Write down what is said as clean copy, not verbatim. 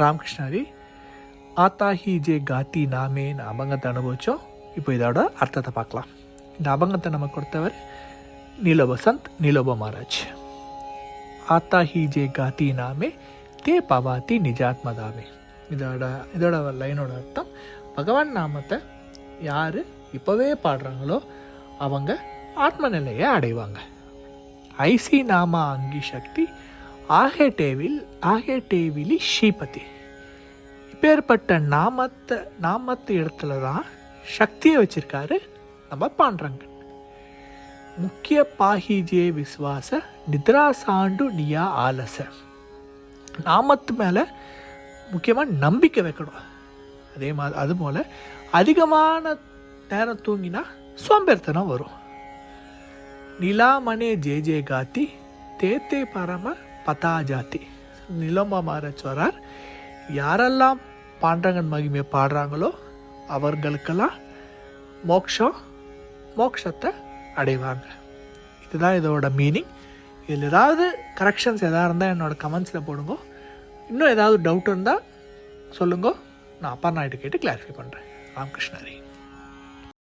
ராமகிருஷ்ணாரி ஆத்தா he J காத்தி நாமேன்னு அபங்கத்தை அனுபவித்தோம். இப்போ இதோட அர்த்தத்தை பார்க்கலாம். இந்த அபங்கத்தை நம்ம கொடுத்தவர் நீலோபசந்த் நீலோப மகாராஜ். ஆத்தா ஹி ஜே காத்தி நாமே தே பவாத்தி நிஜாத்மதாமே. இதோட லைனோட அர்த்தம், பகவான் நாமத்தை யார் இப்போவே பாடுறாங்களோ அவங்க ஆத்ம நிலையை அடைவாங்க. ஐசி நாமா அங்கி சக்தி ஆகே டேவிலி ஸ்ரீபதி. இப்பேற்பட்ட நாமத்து இடத்துல தான் சக்தியை வச்சிருக்காரு நம்ம பாண்டுரங்கன். முக்கிய பாஹிஜே விஸ்வாச நித்ராசாண்டு நியா ஆலச. நாமத்து மேலே முக்கியமாக நம்பிக்கை வைக்கணும். அதுபோல் அதிகமான நேரம் தூங்கினா சோம்பேறித்தனம் வரும். நிலாமனே ஜே ஜே காத்தி தேத்தே பரம பதா ஜாதி. நிலோப மகாராஜ் சொல்றார், யாரெல்லாம் பாண்டரங்கன் மகிமையை பாடுறாங்களோ அவர்களுக்கெல்லாம் மோக்ஷத்தை அடைவாங்க. இதுதான் இதோட மீனிங். இதில் ஏதாவது கரெக்ஷன்ஸ் எதாவது இருந்தால் என்னோடய கமெண்ட்ஸில் போடுங்க. இன்னும் ஏதாவது டவுட் இருந்தால் சொல்லுங்க, நான் அப்பா நாயுடு கேட்டு கிளாரிஃபை பண்ணுறேன். ராமகிருஷ்ணாரி.